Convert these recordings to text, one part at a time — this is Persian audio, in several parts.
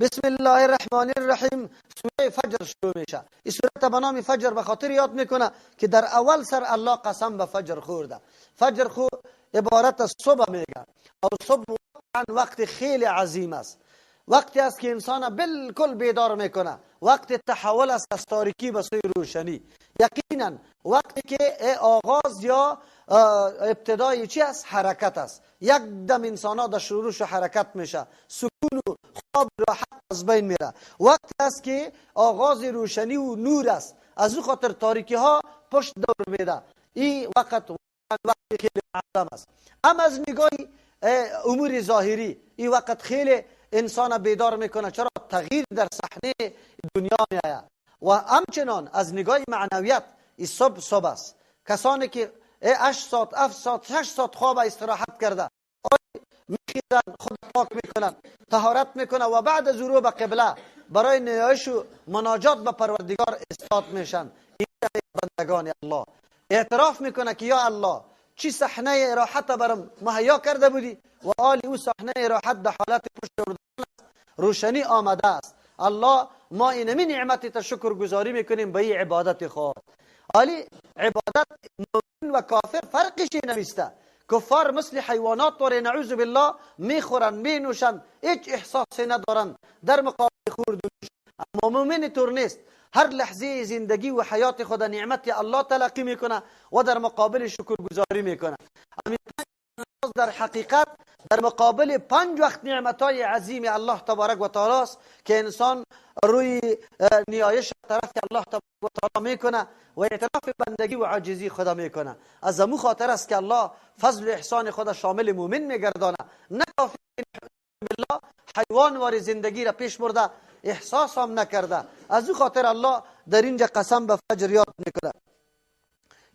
بسم الله الرحمن الرحیم. سوره فجر شروع میشه. این سوره به نام فجر به خاطر یاد میکنه که در اول سر الله قسم به فجر خورده. فجر خو عبارت از صبح میگه، او صبح وقت خیلی عظیم است، وقتی است که انسان بالکل بیدار میکنه، وقت تحول است از تاریکی به سوی روشنی. یقینا وقتی که آغاز یا ابتدای چی است؟ حرکت است. یک دم انسان ها در شروعش حرکت میشه، سکون و خواب راحت از بین میره. وقت است که آغاز روشنی و نور است، از او خاطر تاریکی ها پشت دور میده. این وقت خیلی اعظم است. اما از نگاه امور ظاهری این وقت خیلی انسان بیدار میکنه. چرا؟ تغییر در صحنه دنیا میآید. و همچنان از نگاه معنویت این صبح است. کسانی که 8 ساعت 7 ساعت 6 ساعت خواب استراحت کرده، میخیزن، خود پاک میکنن، طهارت میکنن و بعد از رو به قبله برای نیایش و مناجات به پروردگار استاد میشن. این بندگان الله اعتراف میکنه که یا الله چی صحنه راحت برام مهیا کرده بودی و آلی او صحنه راحت در حالت پشت روشنی آمده است. الله ما اینمی نعمت تا شکر گزاری میکنیم به این عبادت خود. آلی عبادت مؤمن و کافر فرقش نمیسته. کفار مثل حیوانات طور نعوذ بالله میخورن مینوشن، هیچ احساسی ندارن در مقابل خورد و نوش. اما مؤمن طور نیست، هر لحظه زندگی و حیات خود نعمت الله تلقی میکنه و در مقابل شکر گزاری میکنه. در حقیقت در مقابل 5 وقت نعمتهای عظیم الله تبارک و تعالی است که انسان روی نیایش طرف الله تبارک و تعالی میکنه و اعتراف بندگی و عاجزی خدا میکنه. از امو خاطر است که الله فضل و احسان خدا شامل مؤمن میگردانه. نه کافر بالله حیوان واری زندگی را پیش برده احساس هم نکرده. از او خاطر الله در اینجا قسم به فجر یاد میکنه.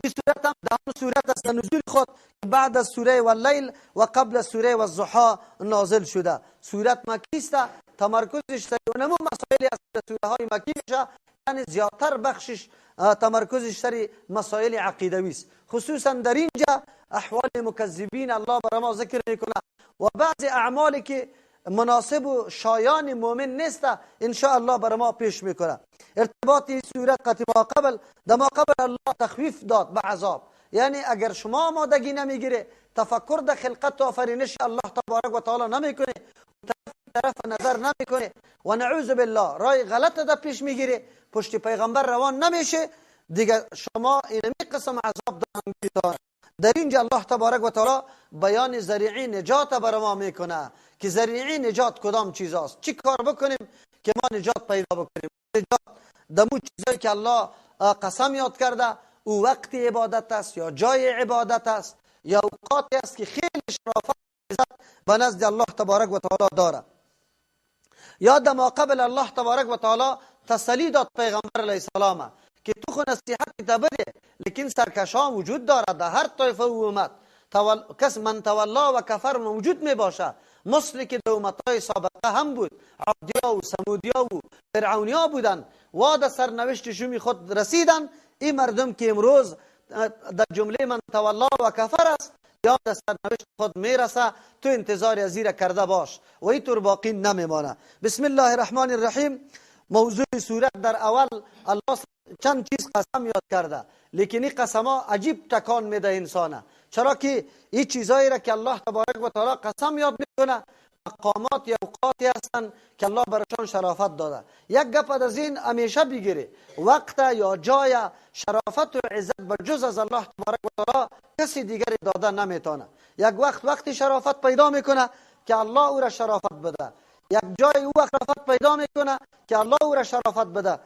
این سورت هم دهم سورت است نزول خود بعد از سوره واللیل و قبل از سوره والضحی نازل شده. سورت مکی است، تمرکزش سر اونمو مسائلی از سوره های مکی میشه، یعنی زیادتر بخشش تمرکزش سر مسائل عقیدوی است. خصوصا در اینجا احوال مکذبین الله برای ما ذکر میکنه و بعضی اعمالی که مناسب و شایان مؤمن نیست ان شاء الله برای ما پیش میکنه. ارتباط این سورت قطعا قبل دما قبل الله تخفیف داد به عذاب، یعنی اگر شما آمادگی نمیگیره، تفکر در خلقت و آفرینش الله تبارک و تعالی نمیکنه، طرف نظر نمیکنه و نعوذ بالله رای غلط در پیش میگیره، پشت پیغمبر روان نمیشه، دیگه شما اینمی قسم عذاب دارن. در اینجا الله تبارک و تعالی بیان ذریعه نجات برای ما میکنه که ذریعه نجات کدام چیز است، چی کار بکنیم که ما نجات پیدا بکنیم. نجات دمو چیزایی که الله قسم یاد کرده، او وقت عبادت است یا جای عبادت است یا اوقاتی است که خیلی شرافت به نزد الله تبارک و تعالی داره. یاد ما قبل الله تبارک و تعالی تسلی داد پیغمبر علیه السلام که تو خو نصیحت تا بده، لیکن سرکشان وجود دارد در هر طایفه و امت. کس من تولا و کفر موجود می باشه، مثل که در امتهای سابقه هم بود، عادیا و سمودیا و فرعونیا بودن و در سرنوشت شومی خود رسیدن. این مردم که امروز در جمله من تولا و کفر است یا در سرنوشت خود میرسه، تو انتظار از زیر کرده باش و اینطور باقی نمیمانه. بسم الله الرحمن الرحیم. موضوع سورت در اول الله چند چیز قسم یاد کرده، لیکن این قسم ها عجیب تکان میده انسانه. چرا که این چیزایی را که الله تبارک و تعالی قسم یاد میکنه مقامات یا اوقاتی هستند که الله برشان شرافت داده. یک گپ از این همیشه بگیره، وقت یا جای شرافت و عزت بجز از الله تبارک و تعالی کسی دیگری داده نمیتونه. یک وقتی شرافت پیدا میکنه که الله او را شرافت بده، یک جای او شرافت پیدا میکنه که الله او را شرافت بده،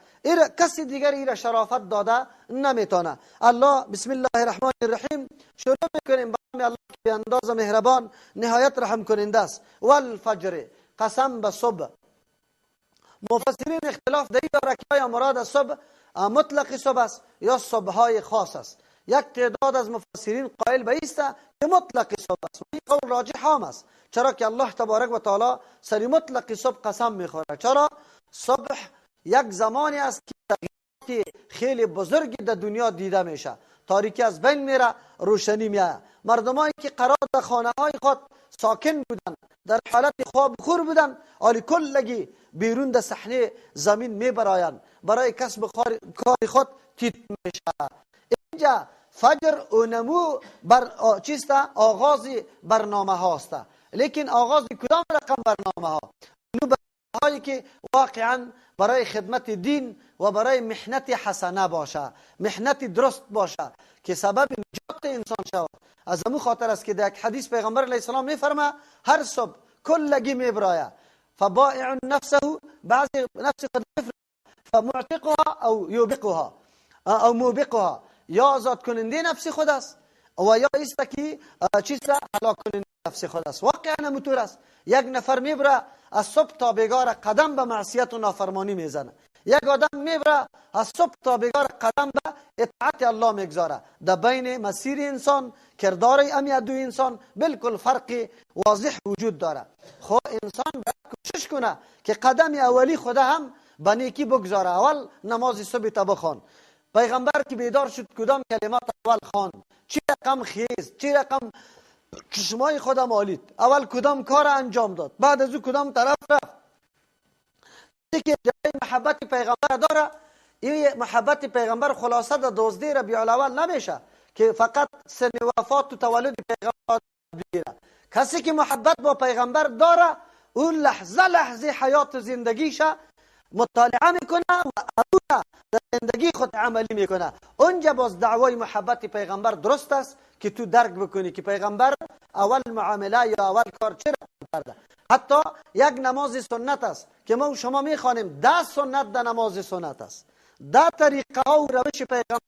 کسی دیگری این را شرافت داده نمیتونه. الله بسم الله الرحمن الرحیم شروع میکنیم با نام الله که به اندازه مهربان نهایت رحم کننده است. والفجر قسم به صبح. مفسرین اختلاف در این داره که آیا مراد از صبح مطلق صبح است یا صبحهای خاص است. یک تعداد از مفسرین قائل به است که مطلق صبح است. این قول راجح هم است، چرا که الله تبارک و تعالی سری مطلق صبح قسم میخوره. چرا؟ صبح یک زمانی است که تغییرات خیلی بزرگی در دنیا دیده میشه، تاریکی از بین میره، روشنی میاد. مردمایی که قرار در خانه های خود ساکن بودن در حالت خواب خور بودن، حالی کلگی بیرون در صحنه زمین میبرایند، برای کسب کار خود تیت میشه. اینجا فجر اونمو بر چیست؟ آغاز برنامه هاست. لیکن آغاز کدام رقم برنامه ها؟ اونو برنامه هایی که واقعا برای خدمت دین و برای محنت حسنه باشه، محنت درست باشه که سبب نجات انسان شود. از همون خاطر است که در یک حدیث پیغمبر علیه السلام میفرما هر صبح کلگی میبراید فبائع نفسه، بعضی نفس خود فمعتقها او یوبقها او موبقها، یا آزاد کننده نفس خود است و یا است که چیز هلاک کننده نفس خود است. واقعا همونطور است. یک نفر میبره از صبح تا بیگار قدم به معصیت و نافرمانی میزنه، یک آدم میبره از صبح تا بیگار قدم به اطاعت الله میگذاره. در بین مسیر انسان، کردار امی دو انسان بالکل فرق واضح وجود داره. خب انسان باید کوشش کنه که قدم اولی خود هم به نیکی بگذاره. اول نماز صبح تا بخوان. پیغمبر که بیدار شد کدام کلمات اول خوان؟ چی رقم خیز، چی رقم چشمای خودم آلید، اول کدام کار انجام داد، بعد از او کدام طرف رفت. که محبت پیغمبر داره، این محبت پیغمبر خلاصه در 12 ربیع الاول نمیشه که فقط سن وفات و تولد پیغمبر بگیره. کسی که محبت با پیغمبر داره اون لحظه لحظه حیات زندگیشه مطالعه میکنه و اون در زندگی خود عملی میکنه. اونجا باز دعوای محبت پیغمبر درست است که تو درک بکنی که پیغمبر اول معامله یا اول کار چه کرده. حتی یک نماز سنت است که ما و شما میخوانیم، 10 سنت در نماز سنت است، 10 طریقه ها و روش پیغمبر.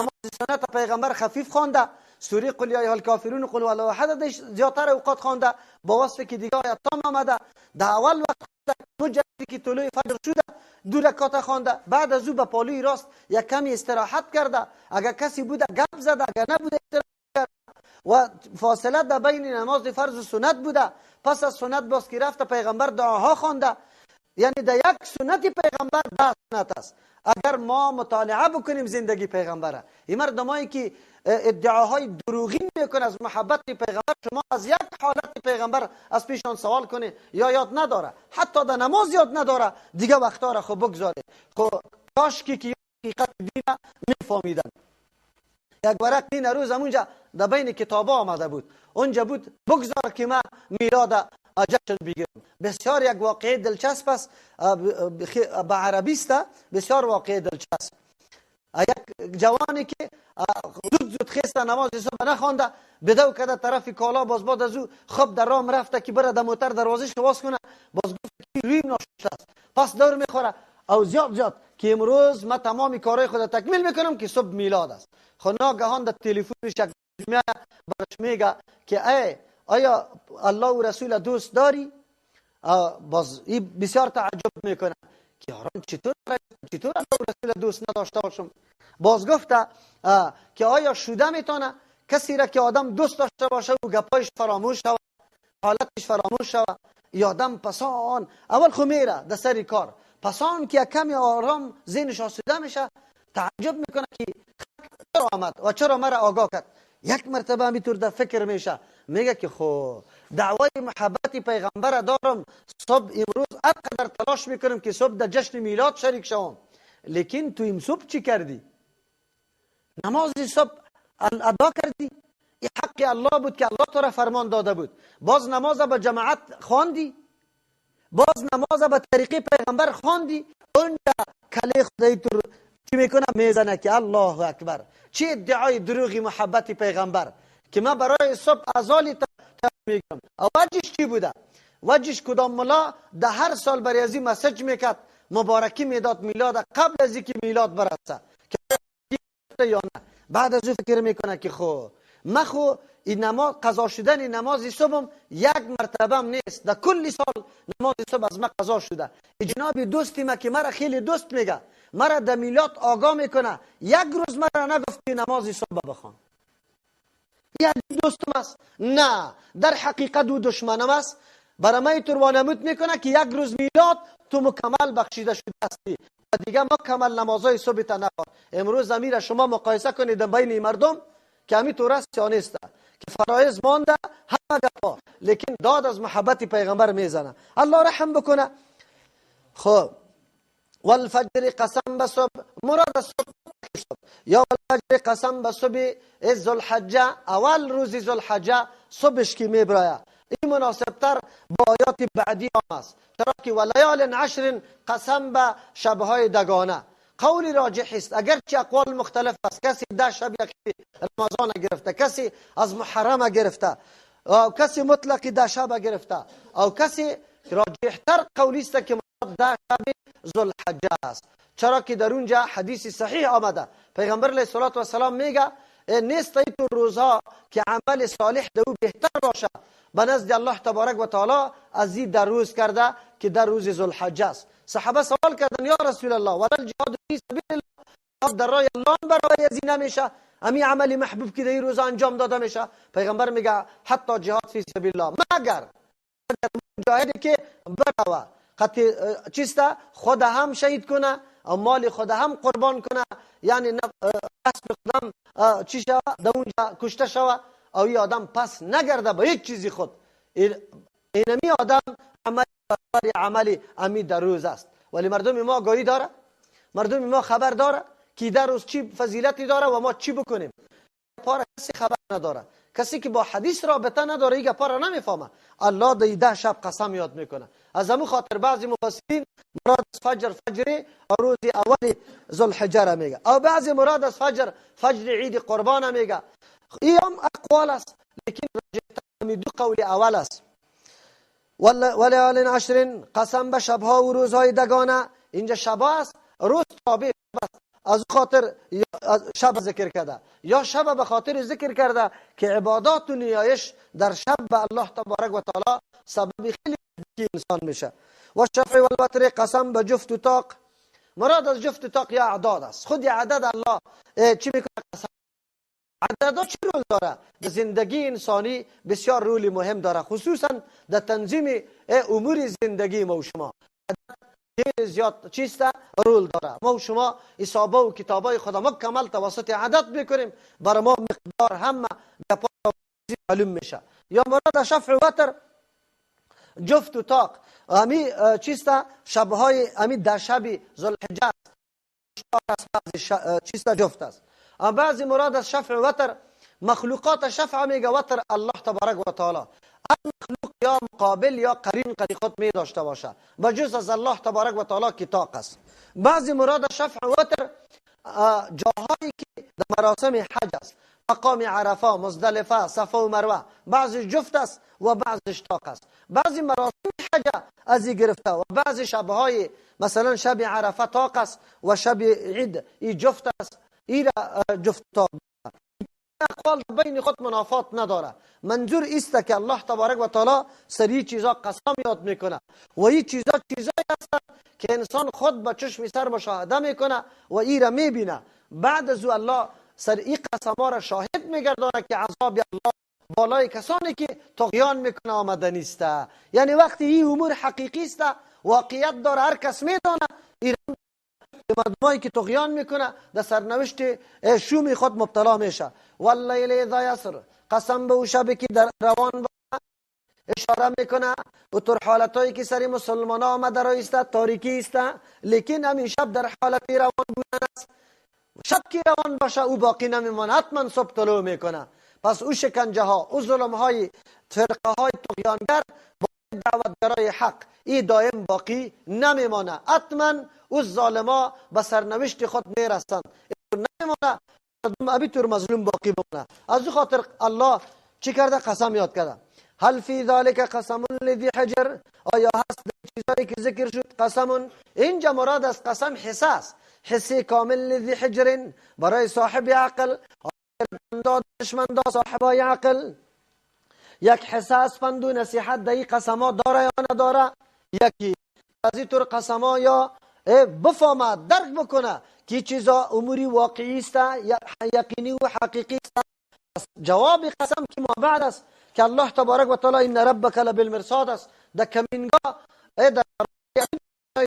نماز سنت پیغمبر خفیف خوانده، سوره قل یا ایها الکافرون و قل هو الله احد زیاتر اوقات خوانده، با وصفی که دیگه آیات تام آمده. در اول وقت مجددی که طلوع فجر شده 2 رکعت خوانده، بعد از او به پالوی راست یک کمی استراحت کرده، اگر کسی بوده گپ زده، اگر نبوده استراحت کرده و فاصله در بین نماز فرض و سنت بوده. پس از سنت باز که رفته پیغمبر دعاها خوانده. یعنی در یک سنت پیغمبر 10 سنت است. اگر ما مطالعه بکنیم زندگی پیغمبره، این مردمایی که ادعاهای دروغین میکنه از محبت پیغمبر، شما از یک حالت پیغمبر از پیشان سوال کنه یا یاد نداره، حتی در نماز یاد نداره، دیگه وقتا را خب بگذاره. خب کاش که حقیقت دین میفهمیدن. یک ورق دین روز همونجا در بین کتابا آمده بود، اونجا بود بگذار که من میلاد جشن بگیرم. بسیار یک واقعه دلچسب است، به عربی است، بسیار واقعه دلچسب. یک جوانی که زود خیسته نماز صبح نخوانده، بدو کده طرف کالا، باز بعد از او خب در راه رفته که بره در موتر دروازه باز کنه، باز گفت که روی ناشسته است، پس دور میخوره او زیاد که امروز من تمام کارهای خود تکمیل میکنم که صبح میلاد است. خب ناگهان در تلفنش یک برش میگه که آیا الله و رسول دوست داری؟ باز این بسیار تعجب میکنه که یاران چطور الله و رسول دوست نداشته باشم؟ باز گفته که آیا شده میتونه کسی را که آدم دوست داشته باشه و گپایش فراموش شود، حالتش فراموش شود؟ یا آدم پسان اول خو میره در سری کار، پسان که کمی آرام ذهنش آسوده میشه تعجب میکنه که چرا آمد و چرا مرا آگاه کرد. یک مرتبه میتور در فکر میشه، میگه که خب دعوای محبت پیغمبر دارم، صبح امروز هرقدر تلاش میکنم که صبح در جشن میلاد شریک شوم، لیکن تو این صبح چی کردی؟ نماز صبح ادا کردی؟ این حق الله بود که الله تو را فرمان داده بود. باز نماز به جماعت خواندی؟ باز نماز به طریقه پیغمبر خواندی؟ اونجا کله خدای تو چی میکنه؟ میزنه که الله اکبر. چی ادعای دروغی محبت پیغمبر که من برای صبح ازالی میگم. وجهش چی بوده؟ وجهش کدام ملا ده هر سال برای ازی مسج میکرد، مبارکی میداد میلاد قبل از اینکه میلاد برسه که یا نه. بعد از او فکر میکنه که خو این نماز قضا شدن نماز صبح یک مرتبه هم نیست، در کل سال نماز صبح از من قضا شده. جناب دوستی ما که مرا خیلی دوست میگه، مرا در میلاد آگاه میکنه، یک روز مرا نگفت که نماز صبح بخوان. یک دوستم است؟ نه، در حقیقت او دشمنم است. برای من تو وانمود میکنه که یک روز میلاد تو مکمل بخشیده شده هستی و دیگه مکمل نمازهای صبح تا نخوان. امروز زمین شما مقایسه کنید بین مردم که همین طور است یا نیست، فرایض مانده همه گپا، لیکن داد از محبت پیغمبر میزنه. الله رحم بکنه. خب والفجر قسم به صبح، مراد از صبح یا والفجر قسم به صبح ذوالحجه، اول روز ذوالحجه صبحش که میبراید، این مناسبتر با آیات بعدی هم است، چرا که ولیال عشر قسم به شبهای دگانه. قول راجح است، اگرچه اقوال مختلف است، کسی 10 شب یک رمضان گرفته، کسی از محرم گرفته، او کسی مطلق 10 شب گرفته، او کسی راجحتر قولی است که 10 شب ذوالحجه است، چرا که در اونجا حدیث صحیح آمده، پیغمبر علیه الصلاة و السلام میگه نیست این روزها که عمل صالح در او بهتر باشه به نزد الله تبارک و تعالی از این در روز کرده که در روز ذوالحجه است. صحابه سوال کردن یا رسول الله ولا الجهاد فی سبیل الله، در راه الله برای از این نمیشه؟ امی عملی محبوب که در این روز انجام داده میشه؟ پیغمبر میگه حتی جهاد فی سبیل الله، مگر مجاهدی که بروه چیسته خود هم شهید کنه و مال خود هم قربان کنه، یعنی قصد خودم چی شوه در اونجا کشته شوه، او این آدم پس نگرده به هیچ چیزی خود، اینمی آدم عملی امی در روز است. ولی مردم ما گاهی داره، مردم ما خبر داره که در روز چی فضیلتی داره و ما چی بکنیم. پاره کسی خبر نداره، کسی که با حدیث رابطه نداره ایگه پاره نمیفهمه. الله در 10 شب قسم یاد میکنه. از همون خاطر بعضی مفسرین مراد از فجری روز اول ذوالحجه را میگه، او بعضی مراد از فجر عید قربان میگه. این هم اقوال است، لیکن رجحتر دو قول اول است. ولیال عشر قسم به شبها و روزهای دگانه، اینجا شبها است، روز تابع است، از خاطر شب ذکر کرده، یا شب به خاطر ذکر کرده که عبادات و نیایش در شب به الله تبارک و تعالی سبب خیلی انسان میشه. و شفع و الوتر قسم به جفت و طاق، مراد از جفت و طاق یا اعداد است. خود عدد الله چی میکنه؟ قسم. عدد چی رول داره؟ در زندگی انسانی بسیار رولی مهم داره، خصوصا در تنظیم امور زندگی ما و شما. خیلی زیاد چیسته رول داره. ما و شما حسابه و کتابای خدا مکمل توسط عدد میکنیم، برای ما مقدار همه گپا معلوم میشه. یا مراد شفع و وتر جفت و طاق، امی چیسته شبهای امی 10 شب ذوالحجه چیسته جفت است. اما بعضی مراد از شفع و وتر مخلوقات شفع میگه، وتر الله تبارک و تعالی مخلوق یا مقابل یا قرین خود می داشته باشه بجز از الله تبارک و تعالی که طاق است. بعضی مراد شفع و وتر جاهایی که در مراسم حج است، مقام عرفه، مزدلفه، صفا و مروه، بعضی جفت است و بعضی طاق است. بعضی مراسم حج از این گرفته و بعضی شبهای مثلا شب عرفه طاق است و شب عید این جفت است، این جفت طاق. اقوال بین خود منافات نداره. منظور است که الله تبارک و تعالی سری چیزا قسم یاد میکنه و این چیزا چیزایی هستند که انسان خود با چشم سر مشاهده میکنه و این را میبینه. بعد از الله سر این قسما را شاهد میگردانه که عذاب الله بالای کسانی که طغیان میکنه آمده نیست. یعنی وقتی این امور حقیقی است، واقعیت داره، هر کس میدانه مردمایی که طغیان میکنه در سرنوشت شوم خود مبتلا میشه. واللیل اذا یسر قسم به او شب که در روان باشه، اشاره میکنه و طور حالتایی که سری مسلمان ها آمده رایسته تاریکی است، لیکن همین شب در حالت روان بودن است. شب که روان باشه او باقی نمیمونه، حتما صبح طلوع میکنه. پس او شکنجه ها او ظلم های فرقه های طغیانگر با دعوتگرای حق این دائم باقی نمیمانه، حتما او ظالما به سرنوشت خود میرسند، نمیمانه ابی طور مظلوم باقی بمونه. از او خاطر الله چی کرده؟ قسم یاد کرده. هل فی ذالک قسم لذی حجر، آیا هست چیزایی که ذکر شد قسم؟ اینجا مراد از قسم حسه است، حسی کامل لذی حجر برای صاحب عقل، دشمندا صاحبای عقل. یک حساس پند و نصیحت در این قسما داره یا نداره؟ یکی از این طور قسما یا بفهمه درک بکنه که چیزا اموری واقعی است، یقینی و حقیقی است. جواب قسم که ما بعد است که الله تبارک و تعالی ان ربک لبالمرصاد است، در کمینگاه در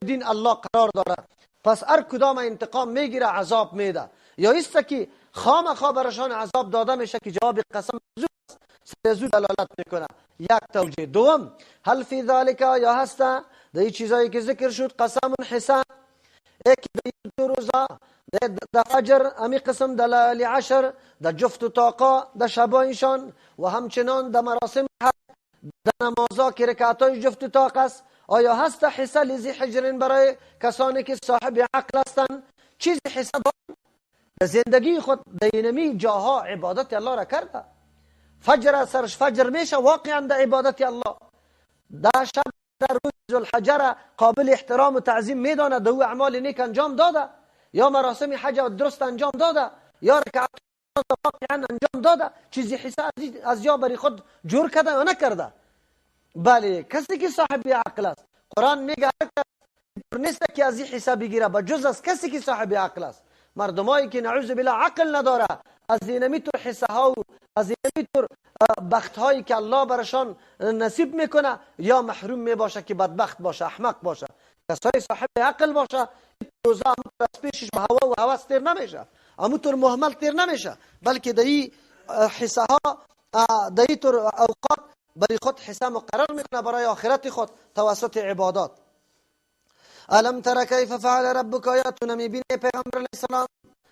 دین الله قرار داره. پس هر کدام انتقام میگیره، عذاب میده، یا است که خامخا برشان عذاب داده میشه که جواب قسم سر زود دلالت میکنه. یک توجیه. دوم، هل فی ذالک، یا هسته در این چیزایی که ذکر شد قسم حسن، یک در روزا در فجر امی قسم در لیالی عشر، در جفت و طاقا در شبایشان و همچنان در مراسم حج، در نمازا که رکعتای جفت و طاق است. آیا هست حصه لذی حجر برای کسانی که صاحب عقل هستند؟ چیزی حصه دارن در زندگی خود در اینمی جاها عبادت الله را کرده. فجر سرش فجر میشه واقعا در عبادت الله. در شب در روز ذوالحجه قابل احترام و تعظیم میدانه، دو اعمال نیک انجام داده، یا مراسم حج درست انجام داده، یا رکعت واقعا انجام داده. چیزی حصه از یا بری خود جور کرده یا نکرده؟ بله، کسی که صاحب عقل است. قرآن میگه نیست که از این حصه بگیره بجز از کسی که صاحب عقل است. مردمایی که نعوذ بالله عقل نداره، از اینمی طور حصه ها و از اینمی طور بخت هایی که الله برشان نصیب میکنه، یا محروم میباشه که بدبخت باشه، احمق باشه. کسای صاحب عقل باشه روزا همونطور از پیشش به هوا و هوس تیر نمیشه، همونطور محمل تیر نمیشه، بلکه در این حصه ها در این طور اوقات برای خود حصه مقرر میکنه برای آخرت خود توسط عبادات. الم تر کیف فعل ربک، یا تو نمیبینی پیغمبر علیه السلام؟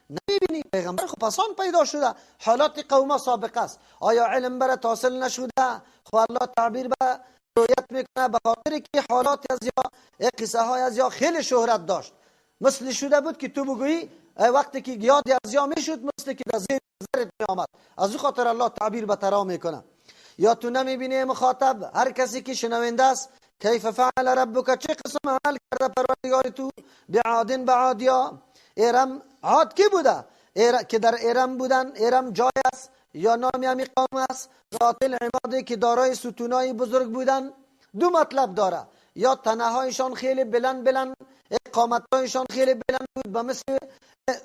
نمیبینی پیغمبر خب پسان پیدا شده، حالات قوم سابقه است. آیا علم برات حاصل نشده؟ خب الله تعبیر به رویت میکنه به خاطر که حالات از یا قصه های از یا خیلی شهرت داشت، مثل شده بود که تو بگویی وقتی که یادی از یا میشد مثل که در زیر زرت می آمد. از او خاطر الله تعبیر به ترا میکنه. یا تو نمیبینی مخاطب، هر کسی که شنونده است، کیف فعل ربک، چه قسم عمل کرده پروردگار تو بعادن به عادیا. ارم، عاد کی بوده؟ که در ارم بودن. ارم جای است یا نامی همی قوم است. ذات العماد که دارای ستونای بزرگ بودن. دو مطلب داره، یا تنهایشان خیلی بلند قامتایشان خیلی بلند بود به مثل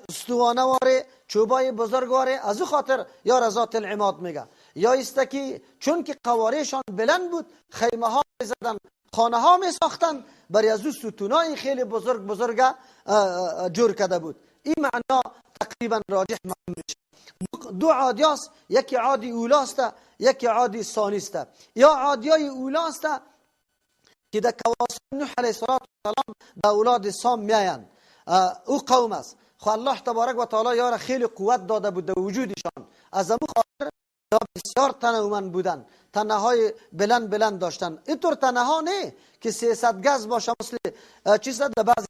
استوانه واره چوبای بزرگ واره، از او خاطر یا ذات العماد میگه. یا است که چون که قوارهشان بلند بود خیمه ها میزدن، خانه ها می ساختن، برای از او ستونای خیلی بزرگ جور کرده بود. این معنا تقریبا راجح معلوم میشه. دو عادی است، یکی عادی اولاست، یکی عادی ثانی است. یا عادیای اولاست که در کواسر نوح علیه السلام در اولاد سام میاین، او قوم است. خو الله تبارک و تعالی یاره خیلی قوت داده بود در وجودشان، از امو خاطر بسیار تنومند بودن، تنه های بلند داشتن. اینطور تنه ها نه که 300 گز باشه مثل چیز در بعضی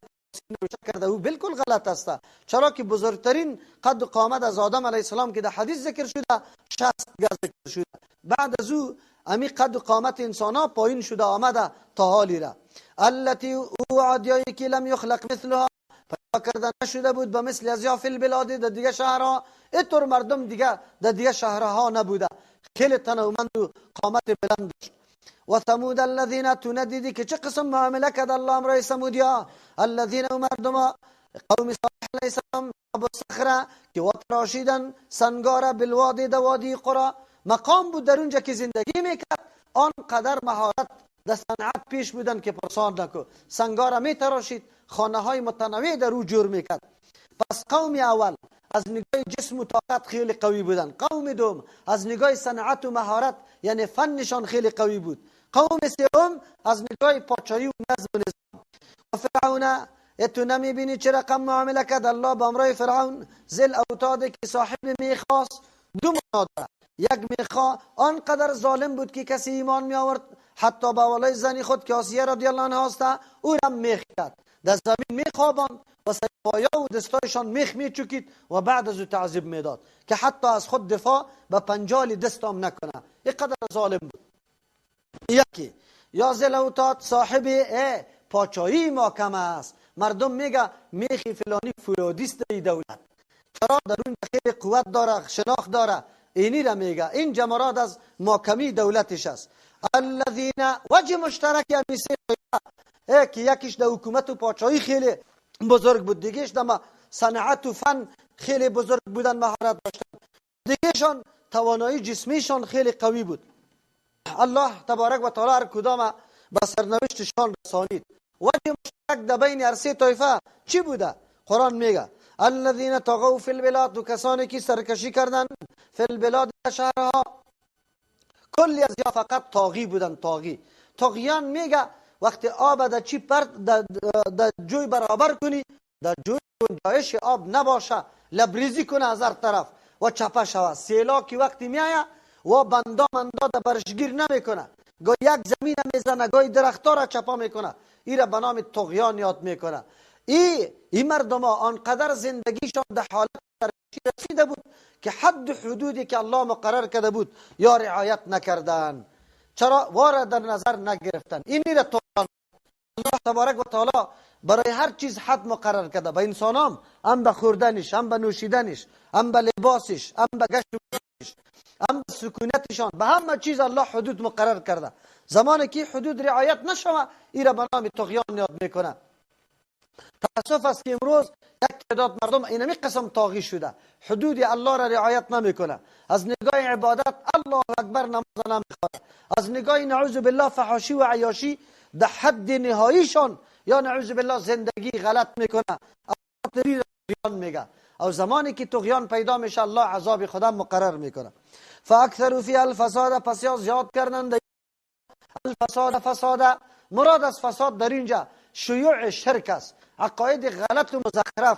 نوشته کرده، او بالکل غلط است. چرا که بزرگترین قد و قامت از آدم علیه السلام که در حدیث ذکر شده 60 گز ذکر شده، بعد از او امی قد و قامت انسان ها پایین شده آمده تا حالی را. التي او عادیایی که لم یخلق مثلها، پیدا کرده نشده بود به مثل از یا فی البلاد، در دیگه شهرها. اینطور مردم دیگه در دیگه شهرها نبوده، خیلی تنومند و قامت بلند داشت. و ثمود الذین، تو ندیدی که چه قسم معامله کرد الله امرای ثمودیا؟ الذین مردم قوم صالح علیه السلام ابو صخره که وتراشیدن سنگاره بالوادی در وادی قرا، مقام بود در اونجا که زندگی میکرد، آنقدر مهارت در صنعت پیش بودن که پرسان نکو. سنگاره میتراشید، خانه های متنوع در او جور میکرد. پس قوم اول از نگاه جسم و طاقت خیلی قوی بودن، قوم دوم از نگاه صنعت و مهارت یعنی فنشان خیلی قوی بود، قوم سوم از نگاه پاچایی و نظم و نظام. و فرعون، تو نمیبینی چه رقم معامله کرد الله با امرای فرعون؟ ذل اوتاد که صاحب میخواست. دو معنا داره، یک میخوا آنقدر ظالم بود که کسی ایمان می آورد حتی با ولای زنی خود که آسیه رضی الله عنها است، او را میخ کرد، در زمین میخواباند و سرپایا و دستایشان میخ میچکید و بعد از او تعذیب میداد که حتی از خود دفاع به پنجال دستام نکنه. اینقدر ظالم بود. یکی یا ذل اوتاد صاحب پاچایی محکم است. مردم میگه میخی فلانی فرودیست ای دولت، چرا در اون خیلی قوت داره، شناخت داره، اینی را میگه. این جمرات از محکمی دولتش است. الذین، وجه مشترک امیسی که یکیش در حکومت و پاچایی خیلی بزرگ بود، دیگهش در صنعت و فن خیلی بزرگ بودن، مهارت داشتن، دیگهشان توانایی جسمیشان خیلی قوی بود. الله تبارک و تعالی هر کدام به سرنوشتشان رسانید. وجه مشترک در بین هر سه طایفه چی بوده؟ قرآن میگه الذین طغوا فی البلاد، دو کسانی که سرکشی کردن فی البلاد شهرها، کلی از یا فقط طاغی بودن. طاغیان میگه وقتی آب در چی در جوی برابر کنی، در جوی گنجایش آب نباشه، لبریزی کنه از هر طرف و چپه شود. سیلاکی وقتی میایه و بندا در برشگیر نمیکنه، گاهی یک زمین میزنه، گاهی درختها را چپا میکنه. این را به نام طغیان یاد میکنه. این مردم ها آنقدر زندگیشان در حالت رسیده بود که حد حدودی که الله مقرر کرده بود یا رعایت نکردن. چرا؟ وارد در نظر نگرفتن. این را طغیان. الله تبارک و تعالی برای هر چیز حد مقرر کرده. به انسان هم به خوردنش، هم به نوشیدنش، هم به لباسش، هم به گشت و گذارش، هم به سکونتشان، به همه چیز الله حدود مقرر کرده. زمانی که حدود رعایت نشوه، این را به نام طغیان یاد میکنه. تاسف است که امروز یک تعداد مردم اینمی قسم طاغی شده، حدود الله را رعایت نمیکنه. از نگاه عبادت الله اکبر نماز نمیخوانه، از نگاه نعوذ بالله فحاشی و عیاشی در حد نهاییشان یا نعوذ بالله زندگی غلط میکنه. طغیان میگه. او زمانی که طغیان پیدا میشه الله عذاب خدا مقرر میکنه. فاکثروا فی الفساد، پس یا زیاد کردن فساد. مراد از فساد در اینجا شیوع شرک است، عقاید غلط و مزخرف.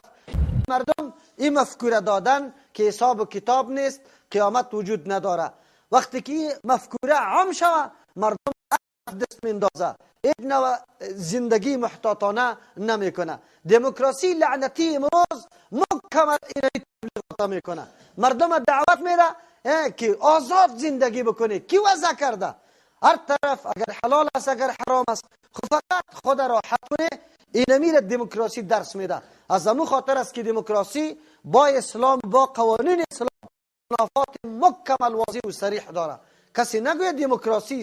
مردم این مفکوره دادن که حساب و کتاب نیست، قیامت وجود نداره. وقتی که مفکوره عام شود مردم دست میندازه، یک نوع زندگی محتاطانه نمیکنه. دموکراسی لعنتی امروز مکمل این تبلیغات میکنه، مردم دعوت میده که آزاد زندگی بکنه. کی وضع کرده؟ هر طرف اگر حلال است اگر حرام است، فقط خود راحت کنه. این امیر دموکراسی درس میده. از همون خاطر است که دموکراسی با اسلام، با قوانین اسلام منافات مکمل واضح و صریح داره. کسی نگوید دموکراسی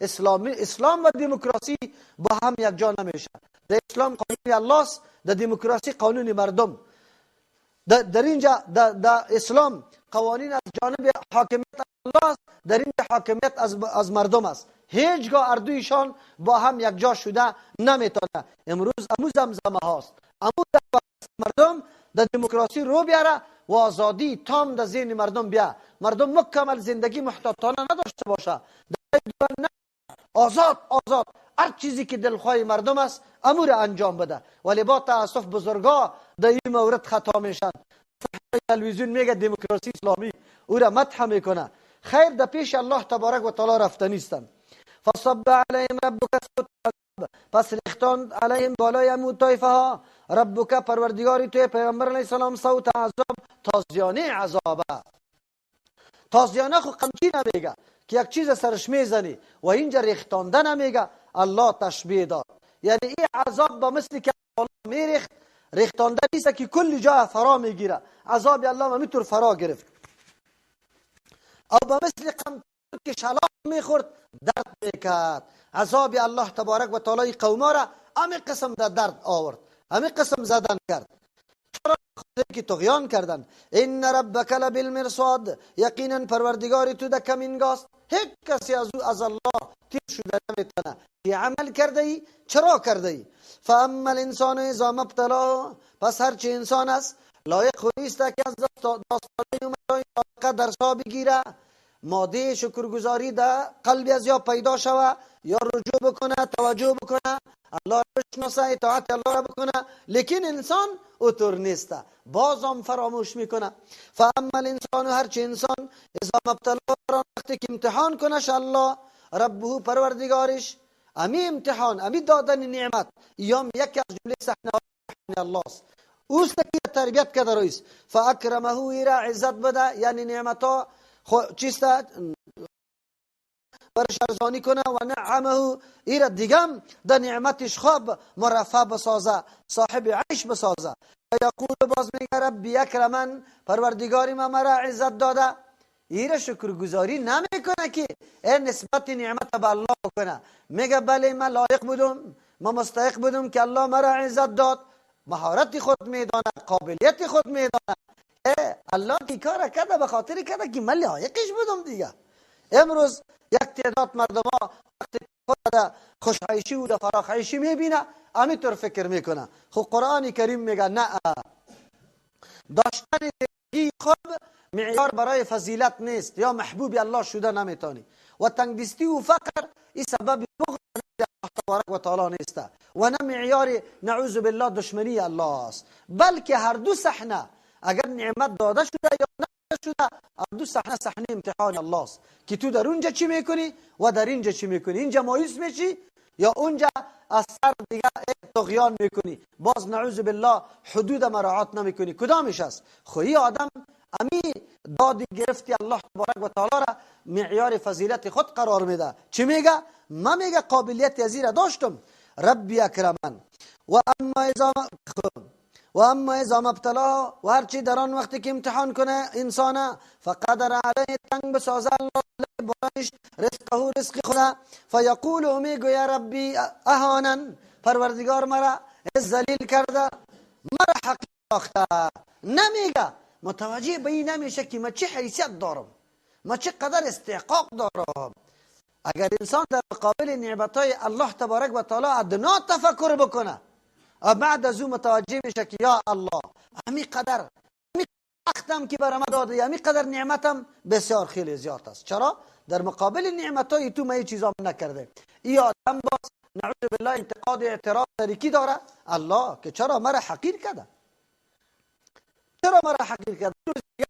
اسلام و دموکراسی با هم یک جا نمیشه. در اسلام قانون الله است، در دموکراسی قانون مردم. در اینجا در اسلام قوانین از جانب حاکمیت الله است، در اینجا حاکمیت از مردم است. هیچگاه اردویشان با هم یک جا شده نمیتونه. امروز امو زمزمه هاست، امو مردم در دموکراسی رو بیاره و آزادی تام در ذهن مردم بیا. مردم مکمل زندگی محتاطانه نداشته باشه، آزاد هر چیزی که دلخواه مردم است امور انجام بده. ولی با تاسف بزرگا در این مورد خطا میشن. تلویزیون میگه دموکراسی اسلامی، او را مدح میکنه. خیر در پیش الله تبارک و تعالی رفته نیستن. فصب علیهم ربک صوت عذاب، پس ریختند علیهم بالای امو طایفه ها ربک پروردگاری توی پیغمبر علیه السلام صوت عذاب، تازیانه عذابه. تازیانه خو قمچی نمیگه که یک چیز سرش میزنی، و اینجا ریختانده نمیگه. الله تشبیه داد، یعنی این عذاب با مثل که میریخت، ریختانده نیست که کل جا فرا میگیره. عذاب الله میتور فرا گرفت. او با مثل قمچی که شلاق میخورد درد میکرد. عذاب الله تبارک و تعالی قوما را همه قسم در درد آورد، همه قسم زدن کرد. چرا؟ که طغیان کردن. ان ربک لبالمرصاد، یقینا پروردگاری تو در کمینگاست. هیچ کسی از الله تیر شده نمیتونه. که عمل کرده ای، چرا کرده ای؟ فاما الانسان اذا ما ابتلاه، پس هرچی انسان است لایق خویست که از داستانی اومده درسا بگیره. ماده شکرگزاری در قلبی از یا پیدا شوه، یا رجوع بکنه، توجه بکنه، الله را بشناسه، اطاعت الله را بکنه. لیکن انسان اوتور نیسته، بازم فراموش میکنه. فاما الانسان، هرچی انسان اذا مبتلا، وقتی که امتحان کنش الله ربه پروردگارش، امی امتحان، امی دادن نعمت، یام یکی از جمله صحنه الله است. اوست که تربیت کرده رویست. فاکرمه، ایرا عزت بده، یعنی نعمتا چیسته برش ارزانی کنه، و نعمه ایرا دیگم در نعمتش خواب مرفع بسازه، صاحب عیش بسازه. و یقول، باز میگه ربی اکرمن، پروردگاری ما مرا عزت داده. ایرا شکرگزاری نمیکنه که نسبت نعمت به الله کنه. میگه بله من لایق بودم، من مستحق بودم که الله مرا عزت داد. مهارت خود میدانه، قابلیت خود میدانه. الله کی کار کرده به خاطر کرده که من لایقش بودم دیگه. امروز یک تعداد مردم ها وقتی خود خوشعیشی و فراخعیشی میبینه همینطور فکر میکنه. خب قرآن کریم میگه نه، داشتن زندگی خوب معیار برای فضیلت نیست، یا محبوب الله شده نمیتونی. و تنگدستی و فقر این سبب بغض الله تبارک و تعالی نیست و نه معیار نعوذ بالله دشمنی الله است، بلکه هر دو صحنه اگر نعمت داده شده یا نداده شده، هر دو صحنه صحنه امتحان الله است که تو در اونجا چی میکنی و در اینجا چی میکنی. اینجا مایوس میشی یا اونجا از سر دیگه طغیان میکنی، باز نعوذ بالله حدود مراعات نمیکنی. کدامش است؟ خویی آدم امی دادی گرفتی الله تبارک و تعالی را معیار فضیلت خود قرار میده. چی میگه؟ ما میگه قابلیت ازیره داشتم ربی اکرمن و اما اذا مبتلا و هرچی در آن وقتی که امتحان کنه انسان فقدر علیه تنگ بسازه الله برایش رزقه رزق خدا فیقول میگو یا ربی اهانن پروردگار مرا ذلیل کرده مرا حقیر ساخته. نمیگه متوجه به این نمیشه که من چه حیثیت دارم، من چه قدر استحقاق دارم. اگر انسان در مقابل نعمتهای الله تبارک و تعالی ادنا تفکر بکنه و بعد از او متوجه میشه که یا الله امی قدر امی وقتم که برام داده امی قدر نعمتم بسیار خیلی زیاد است. چرا؟ در مقابل نعمتهای تو من این چیزا نکرده. این آدم باز نعوذ بالله انتقاد اعتراض در کی داره؟ الله که چرا مرا حقیر کرده، چرا مرا حقیر کرده.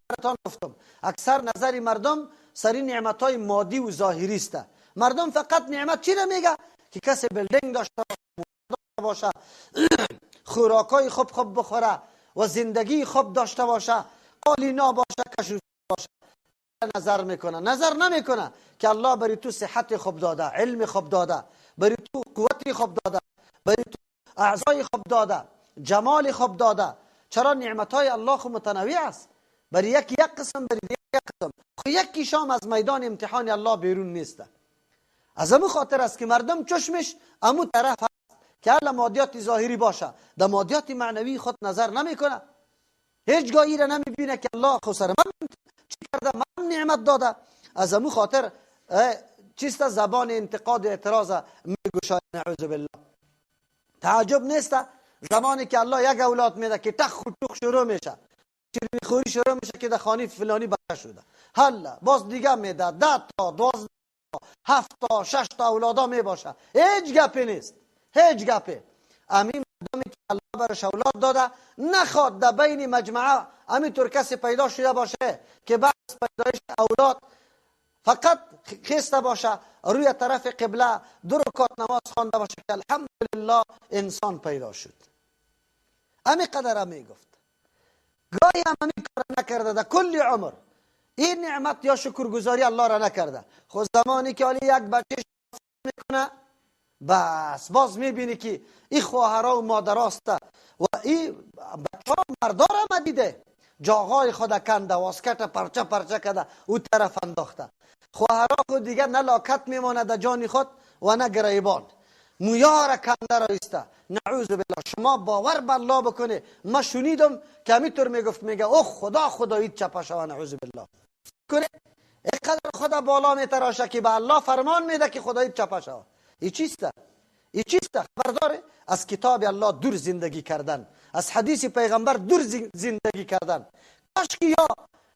براتون گفتم اکثر نظر مردم سری نعمتهای مادی و ظاهری است. مردم فقط نعمت چی را میگه؟ که کسی بلدینگ داشته باشه، خوراکای خوب بخوره و زندگی خوب داشته باشه، قالینا باشه، کشوف باشه. نظر میکنه، نظر نمیکنه که الله بری تو صحت خوب داده، علم خوب داده، بری تو قوت خوب داده، بری تو اعضای خوب داده، جمال خوب داده. چرا؟ نعمتهای الله خو متنوع است، بری یک قسم، بری یک قسم. خو یکی شام از میدان امتحان الله بیرون نیست. از همون خاطر است که مردم چشمش امو طرف هست که الا مادیات ظاهری باشه، در مادیات معنوی خود نظر نمیکنه. هیچ گاهی را نمیبینه که الله خو سر من چی کرده، من نعمت داده. از همون خاطر چیست زبان انتقاد اعتراض میگوشه. نعوذ بالله. تعجب نیست زمانی که الله یک اولاد میده که تخ و توخ شروع میشه، چیزی خوری شروع میشه که در خانه فلانی بچه شده، حالا باز دیگه میده 10 تا 12 تا 7 تا 6 تا اولادا میباشه. هیچ گپی نیست، هیچ گپی. امین مردمی که الله برش اولاد داده نخواد در بین مجموعه همینطور کسی پیدا شده باشه که بعد از پیدایش اولاد فقط خسته باشه روی طرف قبله 2 رکعت نماز خوانده باشه که الحمدلله انسان پیدا شد. امی قدر امی گفت گاهی هم امی کار نکرده در کل عمر این نعمت یا شکرگزاری الله را نکرده. خود زمانی که یک بچه میکنه بس باز میبینی که این خواهرها و مادراست و این بچه ها مردا را مدیده جاغای خود کنده واسکت پرچه کده او طرف انداخته. خواهرها خود دیگر نه لاکت میمانه در جان خود و نه گریبان مویار کنده را ایسته. نعوذ بالله. شما باور به الله بکنه ما شنیدم که همینطور میگفت میگه او خداییت چپه شوه. نعوذ بالله. کنه اینقدر خدا بالا میتراشه که به الله فرمان میده که خداییت چپه شوه. این چیسته؟ این چیسته؟ خبرداره از کتاب الله دور زندگی کردن، از حدیث پیغمبر دور زندگی کردن. کاش که یا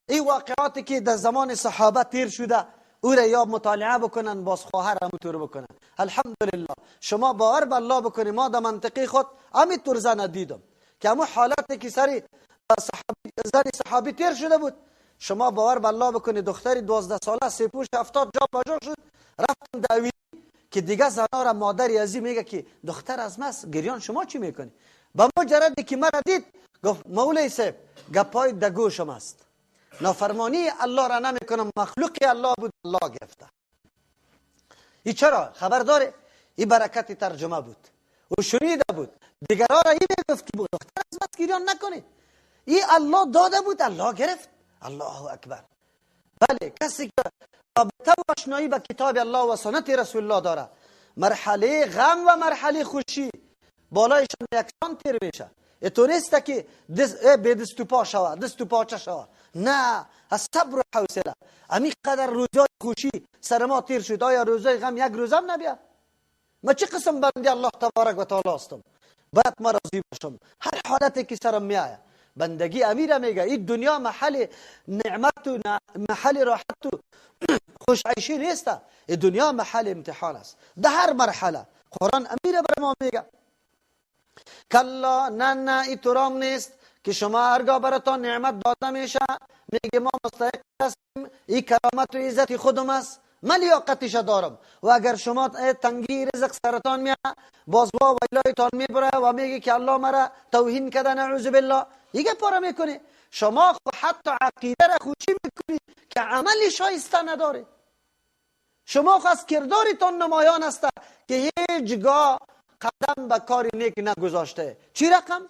این واقعاتی که در زمان صحابه تیر شده او را یا مطالعه بکنن باز خواهر همونطور بکنن. الحمدلله. شما باور به الله بکنی ما در منطقه خود همینطور زن دیدم که همون حالتی که سری زن صحابی تیر شده بود. شما باور به الله بکنی دختری 12 ساله سپوش 70 جا باجا شد رفتن دعوی که دیگه زنا را مادری ازی میگه که دختر از ماست گریان شما چی میکنی؟ با مجردی که مرا دید گفت مولای صاحب گپای دگوشم است، نافرمانی الله را نمیکنم، مخلوق الله بود الله گرفته. این چرا؟ خبر داره؟ این برکت ترجمه بود و شنیده بود. دیگرها را این میگفت که دختر از ماست گریان نکنید. این الله داده بود الله گرفت. الله اکبر. بله کسی که رابطه و آشنایی با کتاب الله و سنت رسول الله داره مرحله غم و مرحله خوشی بالایشان یکسان تیر میشه. تو نیست که به دست و پا شوه دست و پاچه شوه، نه، از صبر و حوصله. امی قدر روزای خوشی سر ما تیر شد، آیا روزای غم یک روزم نبید؟ ما چه قسم بنده الله تبارک و تعالی هستم، باید ما راضی باشم هر حالتی که سرم میآید. بندگی امیر میگه این دنیا محل نعمت و محل راحت و خوش عیشی نیست. این دنیا محل امتحان است. در هر مرحله قرآن امیر بر ما میگه کلا، نه این طورام نیست که شما هرگاه براتان نعمت داده میشه میگه ما مستحق هستیم، این کرامت و عزت خودم است، من لیاقتش دارم. و اگر شما تنگی رزق سرطان میاد باز وا ویلایتان میبره و میگه که الله مرا توهین کرده نعوذ بالله، دیگه پاره میکنه. شما حتی عقیده را خوشی میکنی که عملی شایسته نداره. شما از کردارتان نمایان است که هیچگاه قدم به کار نیک نگذاشته. چی رقم؟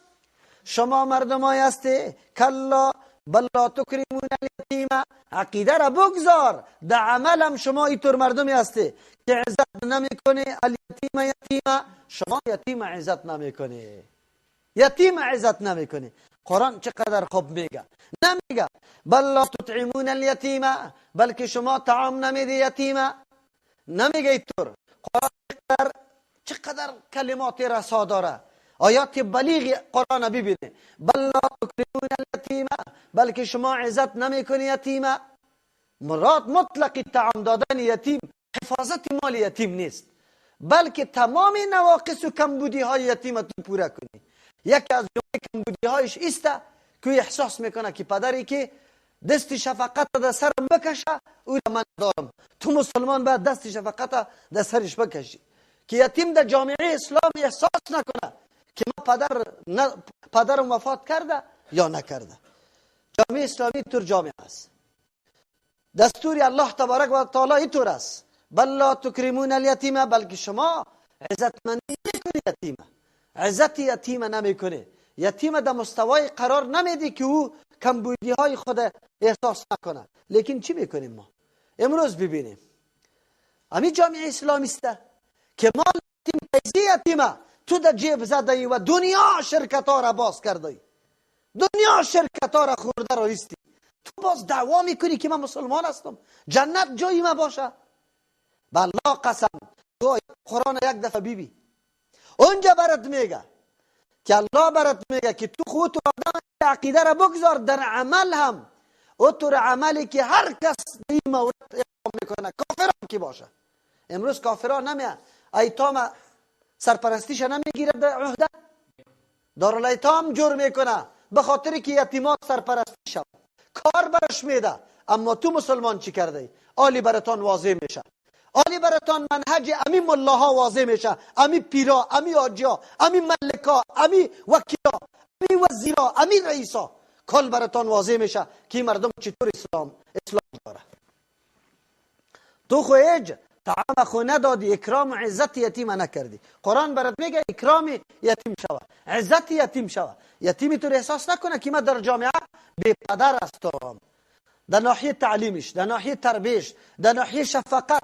شما مردمایی هستی کلا بل لا تکرمون الیتیم، عقیده را بگذار، در عملم شما اینطور مردمی هستی که عزت نمیکنه الیتیم یتیم، شما یتیم عزت نمیکنه، یتیم عزت نمیکنه. قرآن چقدر خوب میگه، نمیگه بل لا تطعمون الیتیم، بلکه شما طعام نمیدی یتیم، نمیگه اینطور. قرآن چقدر کلمات رسا داره، آیات بلیغ قرآن ببینه. بل لا تکرمون الیتیم، بلکه شما عزت نمیکنی یتیم. مراد مطلق طعام دادن یتیم حفاظت مال یتیم نیست، بلکه تمام نواقص و کمبودی های یتیم تو پورا کنی. یکی از جمله کمبودی هایش است که احساس میکنه که پدری که دست شفقت در سرم بکشه او را من دارم. تو مسلمان باید دست شفقت در سرش بکشی که یتیم در جامعه اسلام احساس نکنه که ما پدرم وفات کرده یا نکرده. جامعه اسلامی طور جامعه است، دستور الله تبارک و تعالی اینطور است بل لا تکرمون الیتیم، بلکه شما عزتمندی نمیکنی یتیم، عزت یتیم نمیکنی، یتیم در مستوای قرار نمیدی که او کمبودی های خود احساس نکنه. لیکن چی میکنیم ما امروز؟ ببینیم همین جامعه اسلامی است که مال یتیم پیزی یتیمه تو در جیب زده ای و دنیا شرکت ها را باز کرده ای، دنیا شرکت ها را خورده را ایستی، تو باز دعوا میکنی که من مسلمان هستم، جنت جایی ما باشه. بالله قسم تو قرآن یک دفعه بیبی اونجا برات میگه که الله برات میگه که تو خود آدم عقیده را بگذار، در عمل هم اطور عملی که هر کس این مورد اقام میکنه کافران کی باشه. امروز کافران نمیه ایتام سرپرستیش نمیگیره در عهده، دارالایتام جور میکنه به خاطر که یتیمات سرپرستی شد، کار برش میده. اما تو مسلمان چی کرده؟ آلی براتان واضح میشه، آلی براتان منهج امی ملاها واضح میشه، امی پیرا، امی آجیا، امی ملکا، امی وکیلا، امی وزیرا، امی رئیسا، کل براتان واضح میشه که مردم چطور اسلام داره. تو خواهیج طعام خو ندادی، اکرام و عزت یتیم نکردی. قرآن برات میگه اکرام یتیم شوه، عزت یتیم شوه. یتیمی تو احساس نکنه که من در جامعه بی پدر هستم، در ناحیه تعلیمش، در ناحیه تربیش، در ناحیه شفقت،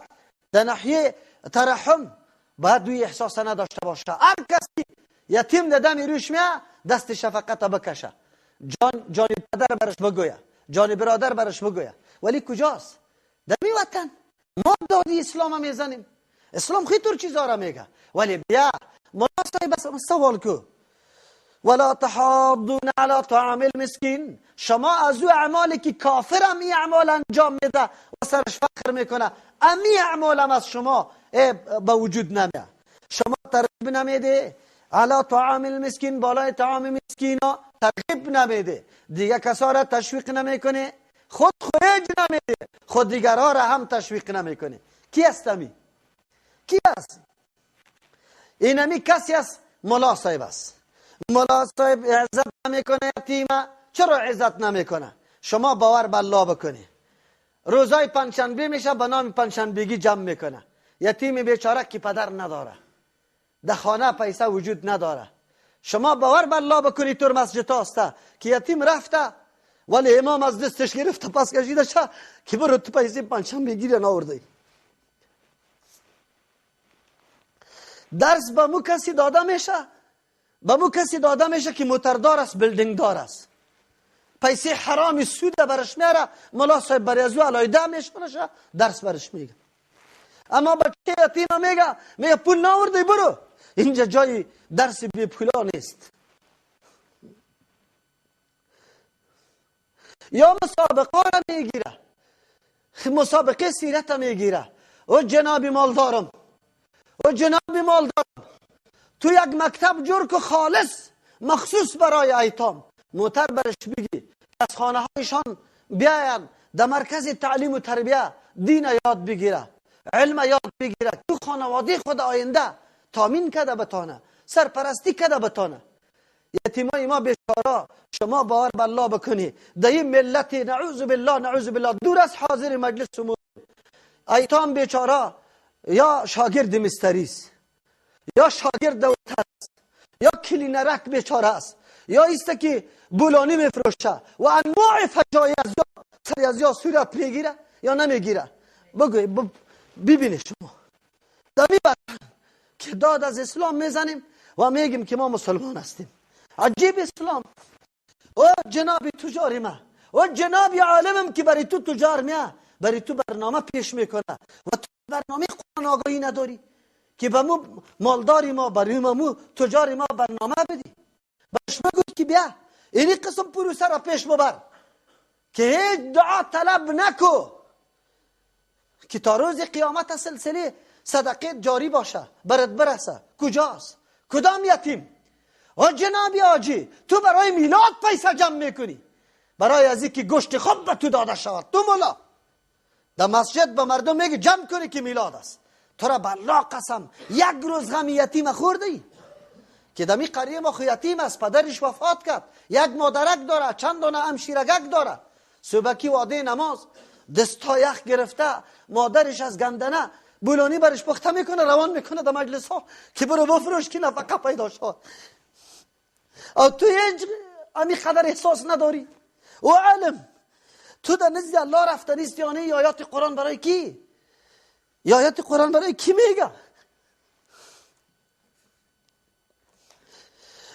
در ناحیه ترحم باید دوی احساس نداشته باشه. هر کسی یتیم دادم روش میاد دست شفقت بکشه، جان پدر برش بگویه، جان برادر برش بگویه. ولی کجاست؟ در می وطن ما دادی اسلام میزنیم، اسلام خیلی طور چیزا را میگه. ولی بیا مناسبه بس سوال کو ولا تحاضون على طعام المسکین، شما از او اعمالی که کافرم این اعمال انجام میده و سرش فخر میکنه، امی اعمالم از شما به وجود نمیاد. شما ترغیب نمیده على طعام المسکین، بالای طعام مسکینا ترغیب نمیده، دیگه کسا را تشویق نمیکنه، خود خریج نمیده، خود دیگرها را هم تشویق نمیکنه. کی است امی؟ کی است؟ این امی کسی است ملا صاحب است. ملا صاحب عزت نمیکنه یتیمه. چرا عزت نمیکنه؟ شما باور به الله بکنی، روزای پنجشنبه میشه به نام پنجشنبگی جمع میکنه، یتیم بیچاره که پدر نداره، در خانه پیسه وجود نداره. شما باور به الله بکنی طور مسجد هسته که یتیم رفته ولی امام از دستش گرفته پس کشیده شه که برو تو پیسه پنجشنبگی را ناورده. درس به مو کسی داده میشه، به مو کسی داده میشه که موتردار است، بیلدینگ دار است، پیسه حرام سود برش میاره، ملا صاحب برای ازو علایده میشونه درس برش میگه. اما بچه یتیم میگه پول ناورده برو، اینجا جای درس بی پولا نیست. یا مسابقه را میگیره، مسابقه سیرت میگیره. او جناب مالدارم، او جناب مالدارم، تو یک مکتب جور که خالص مخصوص برای ایتام، موتر برش بگی از خانه هایشان بیاین در مرکز تعلیم و تربیه دین یاد بگیره، علم یاد بگیره، تو خانواده خود آینده تامین کده بتانه، سرپرستی کده بتانه. یتیمای ما بیچاره شما باور بالله بکنی در این ملت نعوذ بالله دور از حاضر مجلس امور، ایتام بیچاره یا شاگرد مستریس، یا شاگرد دولت است، یا کلینرک بیچاره است، یا ایست که بولانی میفروشه و انواع فجایع از یا صورت میگیره یا نمیگیره. بگوی ببینی شما دمی که داد از اسلام میزنیم و میگیم که ما مسلمان هستیم. عجیب اسلام. او جناب تجاری ما، او جناب عالمم که برای تو تجار میه، برای تو برنامه پیش میکنه و تو برنامه قرآن آگاهی نداری که به مو مالداری ما، برای مو تجاری ما برنامه بدی. باش بگو که بیا اینی قسم پروسه را پیش ببر که هیچ دعا طلب نکو که تا روز قیامت سلسله صدقه جاری باشه برات برسه. کجاست؟ کدام یتیم؟ و جنابی آجی تو برای میلاد پیسه جمع میکنی، برای از اینکه گوشت خوب به تو داده شود. تو مولا در مسجد به مردم میگی جمع کنی که میلاد است. تو را بالله قسم یک روز غم یتیم خوردی که دمی قریه ما خو یتیم است، پدرش وفات کرد، یک مادرک داره، چند دانه همشیرگک داره. صبحکی واده نماز دستا یخ گرفته، مادرش از گندنه بولانی برش پخته میکنه، روان میکنه در مجلس ها که برو بفروش که نفقه پیدا شد. او تو هیچ امی قدر احساس نداری. او علم تو در نزد الله رفته نیست یا نه؟ یا آیات قرآن برای کی؟ یا آیات قرآن برای کی میگه؟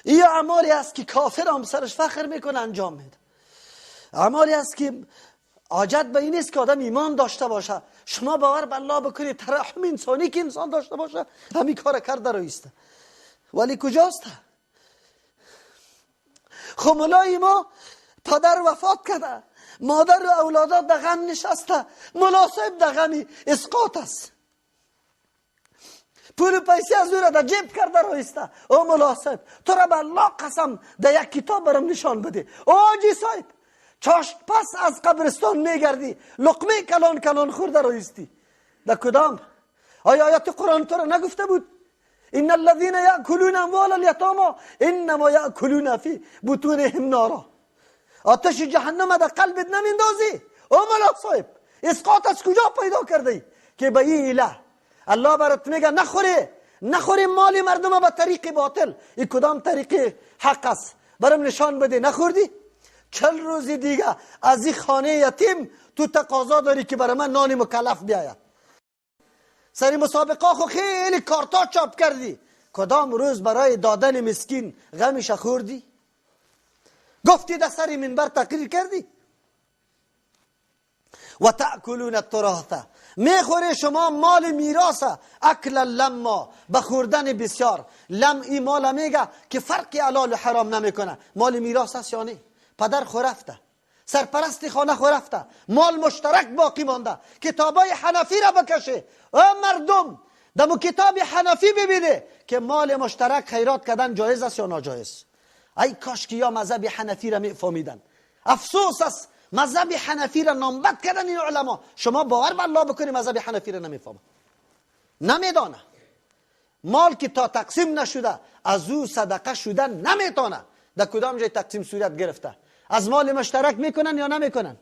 این اعمالی است که کافر هم سرش فخر میکنه انجام میده. اعمالی است که حاجت به این است که آدم ایمان داشته باشه. شما باور بالله بکنید ترحم انسانی که انسان داشته باشه همین کار کرده رایسته. ولی کجاست؟ خب ملای ما پدر وفات کرده، مادر و اولادا در غم نشسته، مناسب در غمی اسقاط است، پول پیسی از او را در جیب کرده رایسته. او مناسب تو را بالله قسم در یک کتاب برم نشان بده. او آجی صاحب چاشت پس از قبرستان میگردی لقمه کلان کلان خورده رایستی. در کدام؟ آیا آیات قرآن تو را نگفته بود ان الذين ياكلون اموال اليتامى انما ياكلون في بطونهم نارا؟ آتش جهنم در قلبت نمیندازی؟ او مولا صاحب اسقاط از کجا پیدا کردی که به این اله الله برات میگه نخوری مال مردم به طریق باطل؟ این کدام طریق حق است؟ برام نشان بده. نخوردی 40 روز دیگه از این خانه یتیم تو تقاضا داری که برای من نان مکلف بیاید. سری مسابقه خو خیلی کارتا چاپ کردی، کدام روز برای دادن مسکین غمش خوردی؟ گفتی در سری منبر تقریر کردی؟ و تأکلون التراث میخوری شما مال میراث اکل لما بخوردن بسیار. لم ای مال میگه که فرقی حلال و حرام نمیکنه. مال میراث است یا نه؟ پدر خو رفته، سرپرست خانه خو رفته، مال مشترک باقی مانده. کتابای حنفی را بکشه او مردم دمو کتاب حنفی ببینه که مال مشترک خیرات کردن جایز است یا ناجایز. ای کاش که یا مذهب حنفی را میفهمیدن. افسوس است مذهب حنفی را نامبد کردن این علما. شما باور بالله بکنی مذهب حنفی را نمیفهمه، نمیدانه. مال که تا تقسیم نشده از او صدقه شدن نمیتونه. در کدام جای تقسیم صورت گرفته؟ از مال مشترک میکنن یا نمیکنن؟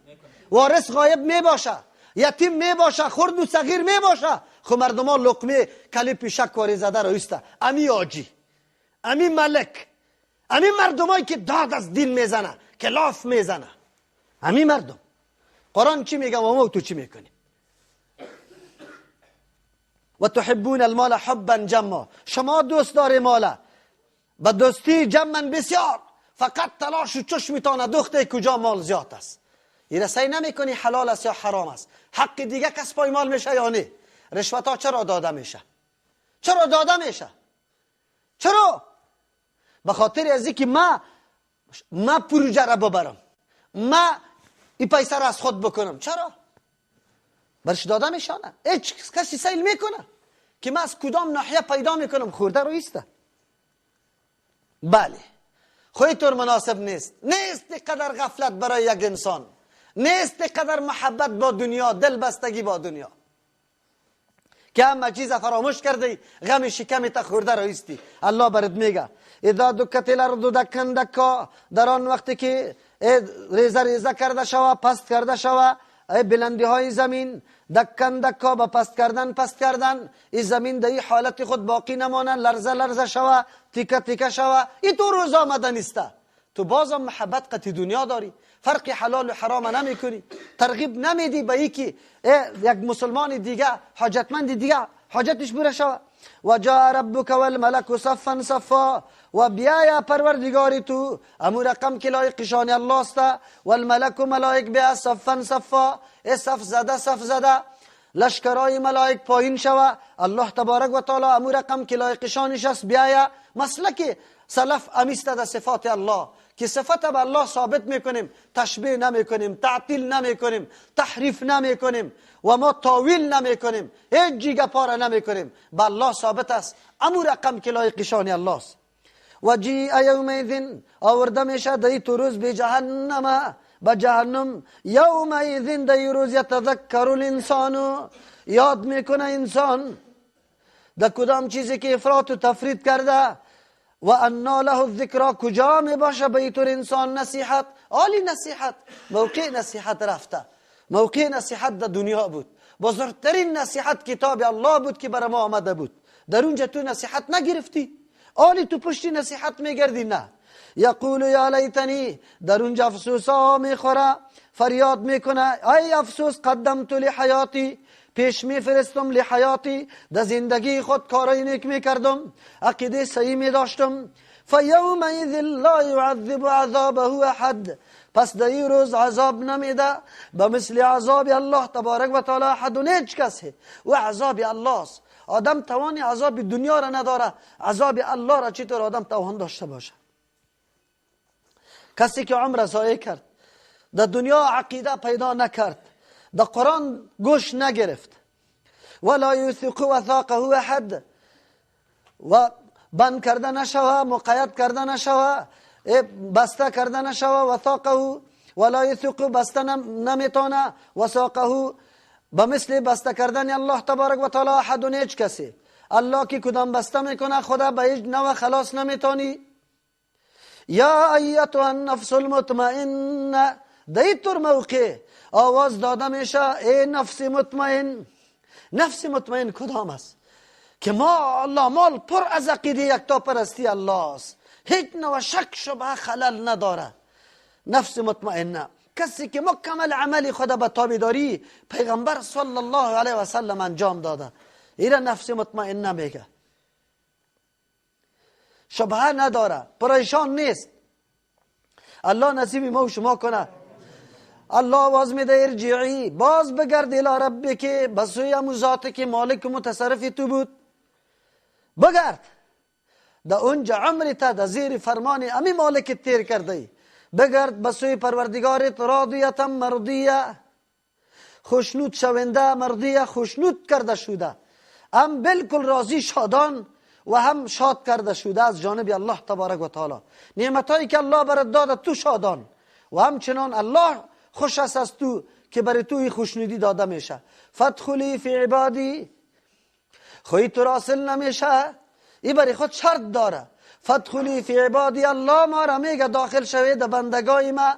وارث غایب میباشه، یتیم میباشه، خرد و صغیر میباشه. خب مردم ها لقمه کلیپ شکاری زده رایسته. امی آجی، امی ملک، امی مردمایی که داد از دین میزنه، کلاف میزنه، امی مردم. قرآن چی میگه و ما تو چی میکنی؟ و تحبون المال حبا جما. شما دوست داری ماله با دوستی جمعا بسیار، فقط تلاش و چشمتان دوخته کجا مال زیاد است. این رسایی نمی کنی حلال است یا حرام است، حق دیگه کس پای مال میشه یا نه. رشوت ها چرا داده میشه؟ چرا داده میشه؟ چرا؟ به خاطر از اینکه ما پروژه را ببرم، ما این پیسه را از خود بکنم. چرا؟ برش داده میشانه. هیچ کسی سیل میکنه که من از کدام ناحیه پیدا میکنم خورده رو ایسته. بله خودی طور مناسب نیست. نیست قدر غفلت برای یک انسان، نیست قدر محبت با دنیا، دل بستگی با دنیا که همه چیز فراموش کردی، غم شکمی تا خورده رو ایستی. الله برات میگه اذا دکت الارض دکن دکا، در آن وقتی که ریزه ریزه کرده شوه، پست کرده شوه بلندی های زمین، دکن دکا با پست کردن این زمین در این حالت خود باقی نمانه، لرزه لرزه شوه، تیکه تیکه شوه. این تو روز آمده نیسته. تو بازم محبت قطع دنیا داری، فرق حلال و حرام نمی کنی، ترغیب نمیدی به یکی یک مسلمان دیگه حاجتمند دیگه حاجتش بره شوه. و جاء ربک والملک صفا صفا، و بیایا پروردگاری تو امو رقم که لایق شان الله است، والملک ملائک بیا صفا صفا، صف زده لشکرای ملائک پایین شوه. الله تبارک و تعالی امو رقم که لایق شانش است بیایا. مسلک سلف امیسته در صفات الله که صفت به الله ثابت میکنیم، تشبیه نمیکنیم، تعطیل نمیکنیم، تحریف نمیکنیم و ما تاویل نمیکنیم، هیچ جیگه پاره نمیکنیم. به الله ثابت است امو رقم که لایق شان الله است. و جیء یومئذ، آورده میشه در تو روز به جهنم، به جهنم. یومئذ در روز یتذکر الانسان، یاد میکنه انسان در کدام چیزی که افراط و تفرید کرده. و انا له الذکرا، کجا می باشه به طور انسان نصیحت. عالی نصیحت، موقع نصیحت رفته، موقع نصیحت در دنیا بود. بزرگترین نصیحت کتاب الله بود که برای ما آمده بود. در اونجا تو نصیحت نگرفتی، عالی تو پشتی نصیحت میگردی. نه، یقول یا لیتنی، در اونجا افسوس ها میخوره، فریاد میکنه ای افسوس قدمت لحیاتی، پیش میفرستم لحیاتی، در زندگی خود کارای نیک میکردم، عقیده صحیح میداشتم. فیومئذ لا یعذب عذابه احد، پس در این روز عذاب نمیده به مثل عذاب الله تبارک و تعالی احد، هیچ کسی. و عذاب الله است. آدم توانی عذاب دنیا را نداره، عذاب الله را چطور آدم توان داشته باشه؟ کسی که عمر ضایع کرد، در دنیا عقیده پیدا نکرد، در قرآن گوش نگرفت، ولا یوثق وثاقه احد، و بند کرده نشوه، مقید کرده نشوه، بسته کرده نشوه. وثاقه ولا یوثق، بسته نمیتونه، وثاقه به مثل بسته کردن الله تبارک و تعالی احد، هیچ کسی. الله که کدام بسته میکنه خدا به هیچ نوع خلاص نمیتونی. یا ایتها النفس المطمئنه، در این طور موقع آواز داده میشه ای نفس مطمئن. نفس مطمئن کدام است؟ که ما الله مال پر از عقیده یکتا پرستی الله است، هیچ نوع شک شبه خلل نداره. نفس مطمئنه کسی که مکمل عملی خود به تابعداری پیغمبر صلی الله علیه و سلم انجام داده، ایره نفس مطمئنه میگه. شبهه نداره، پریشان نیست. الله نصیب ما و شما کنه. الله آواز میده ارجعی، باز بگرد الی ربی، که بسوی همون ذاتی که مالک و متصرفی تو بود بگرد. در اونجا عمرت در زیر فرمان امی مالک تیر کرده، بگرد بسوی پروردگارت راضیتا مرضیه، خوشنود شونده، مرضیه خوشنود کرده شده، هم بالکل راضی شادان و هم شاد کرده شده از جانب الله تبارک و تعالی. نعمتایی که الله برات داده تو شادان، و همچنان الله خوش است از تو که برای توی خوشنودی داده میشه. فادخلی فی عبادی، خوی تو راصل نمیشه، این برای خود شرط داره. فادخلی فی عبادی، الله ما را میگه داخل شوی در بندگان ما،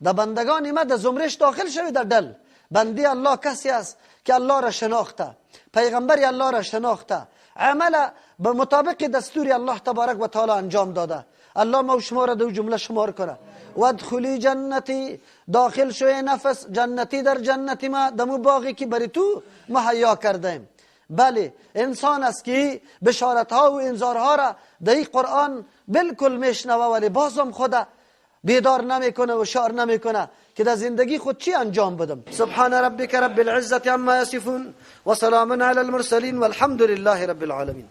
در بندگان ما، در زمرش داخل شوی. در دل بندی الله کسی است که الله را شناخته، پیغمبری الله را شناخته، عمل به مطابق دستور الله تبارک و تعالی انجام داده. الله ما و شما را دو جمله شمار کنه. وادخلی جنتی، داخل شوی نفس جنتی، در جنتی ما، دمو باغی که بری تو مهیا کردیم. بله انسان است که بشارت ها و انذارها را در این قرآن بالکل میشنوه، ولی بازم خدا بیدار نمیکنه و شعار نمیکنه که در زندگی خود چی انجام بدم. سبحان ربک رب العزة عما یصفون و سلام علی المرسلین والحمد لله رب العالمین.